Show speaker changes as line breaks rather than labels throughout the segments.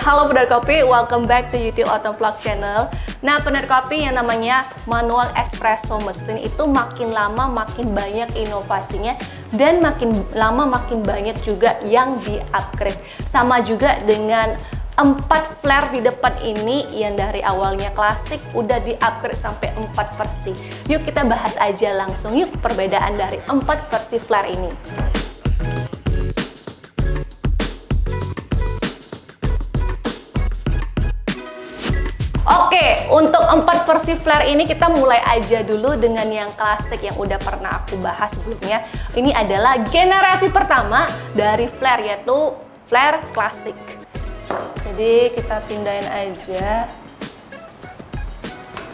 Halo Pendar Kopi, welcome back to YouTube Autumn Vlog Channel. Nah, Pendar Kopi yang namanya manual espresso mesin itu makin lama makin banyak inovasinya dan makin lama makin banyak juga yang di-upgrade. Sama juga dengan 4 flare di depan ini yang dari awalnya klasik udah di-upgrade sampai 4 versi. Yuk kita bahas aja langsung yuk perbedaan dari 4 versi flare ini. Oke, untuk 4 versi flare ini kita mulai aja dulu dengan yang klasik yang udah pernah aku bahas sebelumnya. Ini adalah generasi pertama dari flare, yaitu flare klasik. Jadi kita pindahin aja.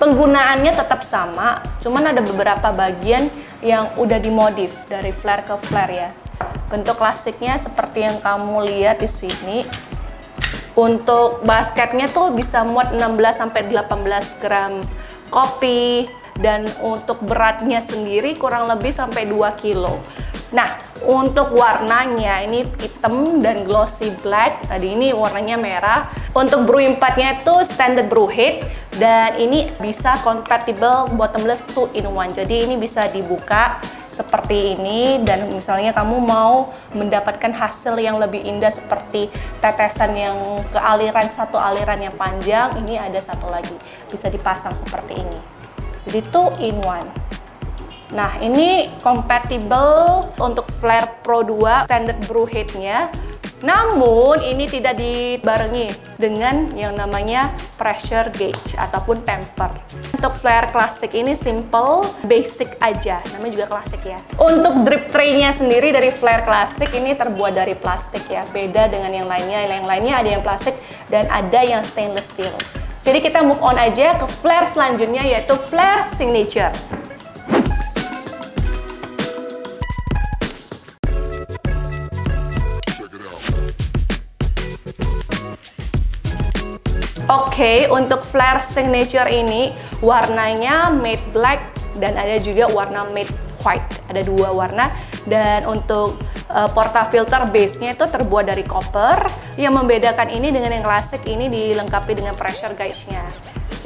Penggunaannya tetap sama, cuman ada beberapa bagian yang udah dimodif dari flare ke flare ya. Bentuk klasiknya seperti yang kamu lihat di sini. Untuk basketnya tuh bisa muat 16-18 gram kopi, dan untuk beratnya sendiri kurang lebih sampai 2 kilo. Nah, untuk warnanya ini hitam dan glossy black. Tadi ini warnanya merah. Untuk brew empatnya itu standard brew head, dan ini bisa compatible bottomless 2-in-1. Jadi ini bisa dibuka seperti ini, dan misalnya kamu mau mendapatkan hasil yang lebih indah seperti tetesan yang ke aliran, satu aliran yang panjang, ini ada satu lagi bisa dipasang seperti ini. Jadi 2-in-1. Nah, ini compatible untuk flare Pro 2 standard brew head-nya. Namun ini tidak dibarengi dengan yang namanya pressure gauge ataupun temper. Untuk flare klasik ini simple, basic aja, namanya juga klasik ya. Untuk drip tray-nya sendiri dari flare klasik ini terbuat dari plastik ya, beda dengan yang lainnya. Yang lainnya ada yang plastik dan ada yang stainless steel. Jadi kita move on aja ke flare selanjutnya, yaitu flare signature. Oke, untuk flare signature ini warnanya matte black dan ada juga warna matte white. Ada 2 warna, dan untuk portafilter base-nya itu terbuat dari copper. Yang membedakan ini dengan yang klasik, ini dilengkapi dengan pressure gauge-nya.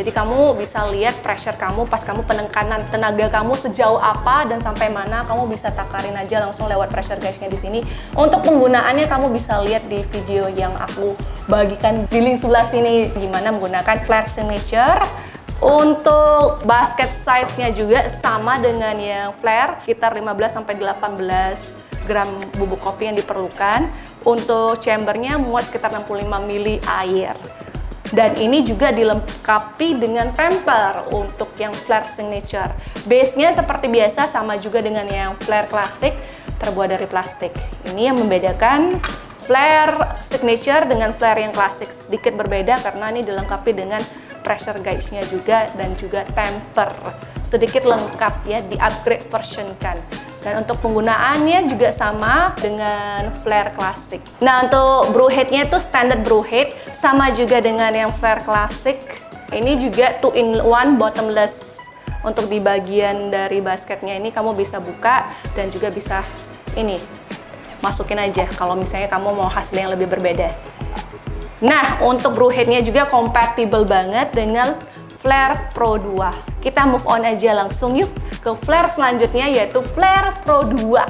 Jadi kamu bisa lihat pressure kamu pas kamu penekanan tenaga kamu sejauh apa dan sampai mana, kamu bisa takarin aja langsung lewat pressure gauge-nya di sini. Untuk penggunaannya kamu bisa lihat di video yang aku bagikan di link sebelah sini gimana menggunakan flare signature. Untuk basket size-nya juga sama dengan yang flare, sekitar 15-18 gram bubuk kopi yang diperlukan. Untuk chambernya muat sekitar 65 ml air. Dan ini juga dilengkapi dengan temper untuk yang flare signature. Base-nya seperti biasa sama juga dengan yang flare klasik, terbuat dari plastik. Ini yang membedakan flare signature dengan flare yang klasik. Sedikit berbeda karena ini dilengkapi dengan pressure gauge-nya juga dan juga temper. Sedikit lengkap ya, di-upgrade version kan. Dan untuk penggunaannya juga sama dengan flare klasik. Nah, untuk brew head-nya itu standard brew head, sama juga dengan yang flare klasik. Ini juga 2-in-1 bottomless. Untuk di bagian dari basketnya ini kamu bisa buka dan juga bisa ini masukin aja kalau misalnya kamu mau hasil yang lebih berbeda. Nah, untuk brew head-nya juga compatible banget dengan flare Pro 2. Kita move on aja langsung yuk ke flare selanjutnya, yaitu flare Pro 2.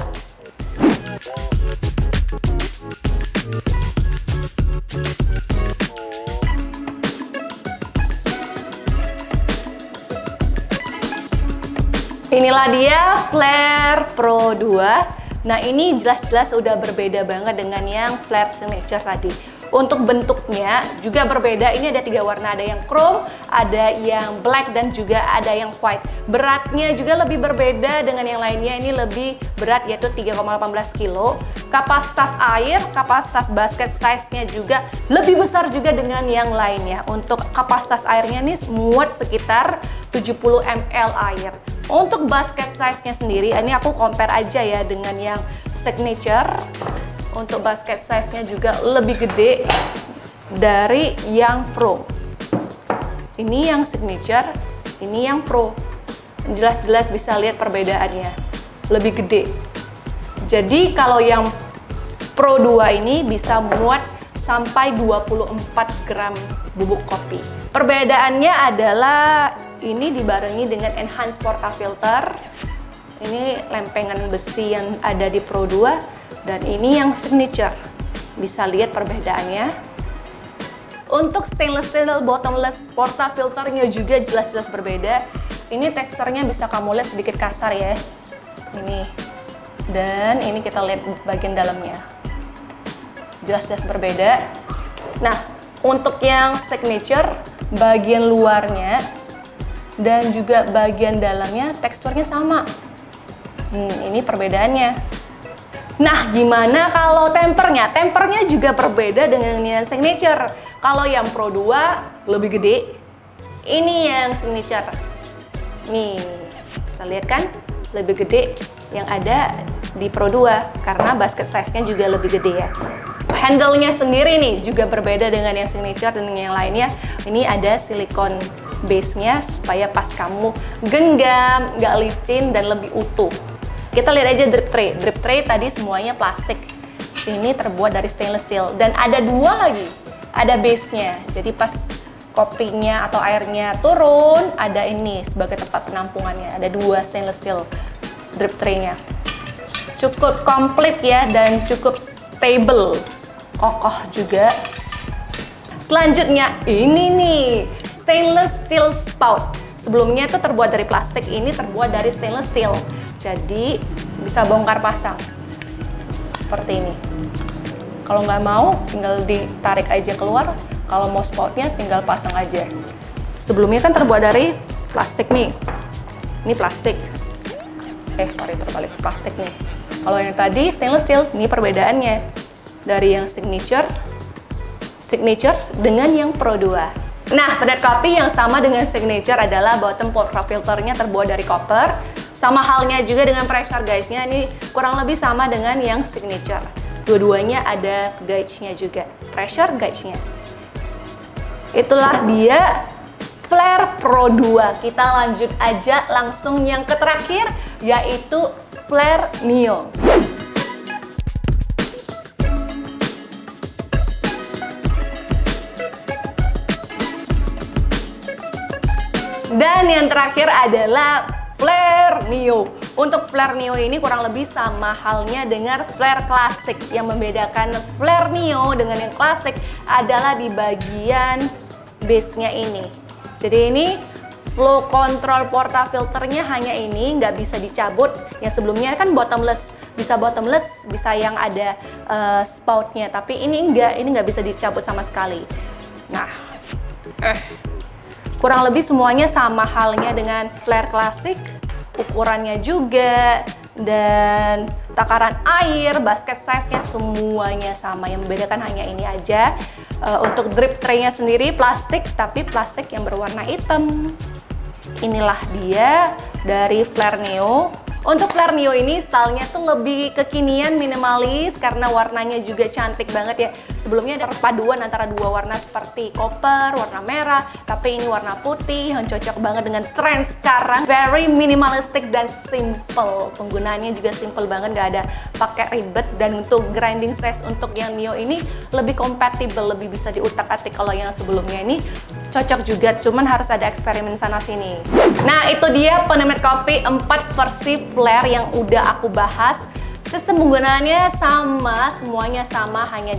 Inilah dia flare Pro 2. Nah, ini jelas-jelas udah berbeda banget dengan yang flare signature tadi. Untuk bentuknya juga berbeda, ini ada 3 warna, ada yang chrome, ada yang black, dan juga ada yang white. Beratnya juga lebih berbeda dengan yang lainnya, ini lebih berat yaitu 3,18 kilo. Kapasitas air, kapasitas basket size-nya juga lebih besar juga dengan yang lainnya. Untuk kapasitas airnya ini muat sekitar 70 ml air. Untuk basket size-nya sendiri, ini aku compare aja ya dengan yang signature. Untuk basket size-nya juga lebih gede dari yang pro. Ini yang signature, ini yang pro. Jelas-jelas bisa lihat perbedaannya. Lebih gede. Jadi kalau yang Pro 2 ini bisa muat sampai 24 gram bubuk kopi. Perbedaannya adalah ini dibarengi dengan enhanced portafilter. Ini lempengan besi yang ada di Pro 2 dan ini yang signature. Bisa lihat perbedaannya. Untuk stainless steel bottomless portafilternya juga jelas-jelas berbeda. Ini teksturnya bisa kamu lihat sedikit kasar ya. Ini. Dan ini kita lihat bagian dalamnya. Jelas-jelas berbeda. Nah, untuk yang signature, bagian luarnya dan juga bagian dalamnya teksturnya sama. Ini perbedaannya. Nah, gimana kalau tempernya? Tempernya juga berbeda dengan yang signature. Kalau yang Pro 2 lebih gede, ini yang signature. Nih, bisa lihat kan? Lebih gede yang ada di Pro 2 karena basket size-nya juga lebih gede ya. Handle-nya sendiri nih juga berbeda dengan yang signature dan yang lainnya. Ini ada silikon base-nya supaya pas kamu genggam, nggak licin dan lebih utuh. Kita lihat aja drip tray. Drip tray tadi semuanya plastik. Ini terbuat dari stainless steel. Dan ada dua lagi. Ada base-nya. Jadi pas kopinya atau airnya turun, ada ini sebagai tempat penampungannya. Ada dua stainless steel drip tray-nya. Cukup komplit ya dan cukup stable. Kokoh juga. Selanjutnya ini nih, stainless steel spout. Sebelumnya itu terbuat dari plastik, ini terbuat dari stainless steel. Jadi bisa bongkar pasang seperti ini. Kalau nggak mau, tinggal ditarik aja keluar. Kalau mau spoutnya, tinggal pasang aja. Sebelumnya kan terbuat dari plastik nih. Ini plastik. Sorry, terbalik, plastik nih. Kalau yang tadi stainless steel, ini perbedaannya dari yang signature dengan yang Pro 2. Nah, pedet kopi yang sama dengan signature adalah bottom portafilternya terbuat dari copper. Sama halnya juga dengan pressure gauge-nya, ini kurang lebih sama dengan yang signature. Dua-duanya ada gauge-nya juga, pressure gauge-nya. Itulah dia Flare Pro 2. Kita lanjut aja langsung yang ke terakhir, yaitu Flare Neo. Dan yang terakhir adalah Flare Neo. Untuk Flare Neo ini kurang lebih sama halnya dengan Flare Classic. Yang membedakan Flare Neo dengan yang Classic adalah di bagian base-nya ini. Jadi ini flow control portafilternya hanya ini, nggak bisa dicabut. Yang sebelumnya kan bottomless, bisa yang ada spoutnya. Tapi ini nggak bisa dicabut sama sekali. Nah, kurang lebih semuanya sama halnya dengan Flare Classic, ukurannya juga, dan takaran air, basket size-nya semuanya sama. Yang membedakan hanya ini aja. Untuk drip tray-nya sendiri plastik, tapi plastik yang berwarna hitam. Inilah dia dari Flare Neo. Untuk Flare Neo ini stylenya tuh lebih kekinian, minimalis, karena warnanya juga cantik banget ya. Sebelumnya ada perpaduan antara dua warna seperti copper, warna merah, tapi ini warna putih yang cocok banget dengan tren sekarang. Very minimalistic dan simple. Penggunaannya juga simple banget, gak ada pakai ribet. Dan untuk grinding size untuk yang Neo ini lebih compatible, lebih bisa diutak-atik. Kalau yang sebelumnya ini cocok juga, cuman harus ada eksperimen sana sini. Nah, itu dia penemet kopi 4 versi Flare yang udah aku bahas. Sistem penggunaannya sama, semuanya sama, hanya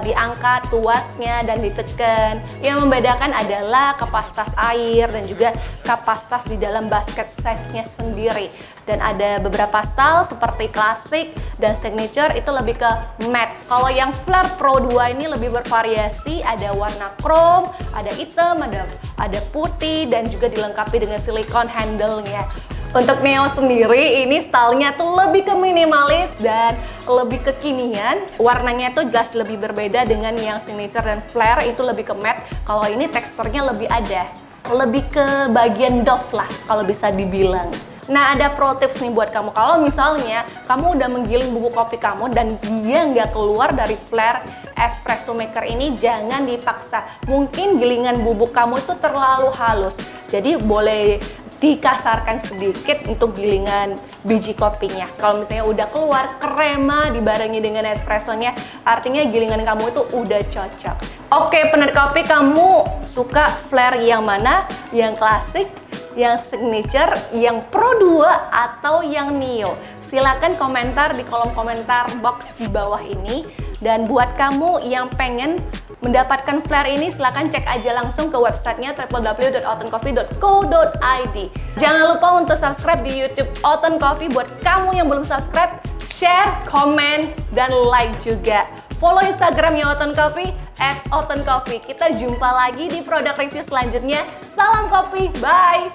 diangkat tuasnya dan ditekan. Yang membedakan adalah kapasitas air dan juga kapasitas di dalam basket size-nya sendiri. Dan ada beberapa style seperti klasik dan signature itu lebih ke matte. Kalau yang Flare Pro 2 ini lebih bervariasi, ada warna chrome, ada hitam, ada putih, dan juga dilengkapi dengan silikon handle-nya. Untuk Neo sendiri ini stylenya tuh lebih ke minimalis dan lebih kekinian. Warnanya tuh jelas lebih berbeda dengan yang signature dan Flare itu lebih ke matte. Kalau ini teksturnya lebih ada, lebih ke bagian doff lah kalau bisa dibilang. Nah, ada pro tips nih buat kamu. Kalau misalnya kamu udah menggiling bubuk kopi kamu dan dia nggak keluar dari Flare espresso maker ini, jangan dipaksa. Mungkin gilingan bubuk kamu itu terlalu halus. Jadi boleh dikasarkan sedikit untuk gilingan biji kopinya. Kalau misalnya udah keluar krema dibarengi dengan espressonya, artinya gilingan kamu itu udah cocok. Oke, penikmat kopi, kamu suka flare yang mana? Yang klasik, yang signature, yang Pro 2, atau yang Neo? Silakan komentar di kolom komentar box di bawah ini. Dan buat kamu yang pengen mendapatkan flare ini, silahkan cek aja langsung ke websitenya www.otencoffee.co.id. Jangan lupa untuk subscribe di YouTube Oten Coffee. Buat kamu yang belum subscribe, share, komen, dan like juga. Follow Instagramnya Oten Coffee @otencoffee. Kita jumpa lagi di produk review selanjutnya. Salam kopi, bye!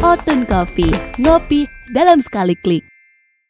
Oten Coffee, ngopi dalam sekali klik.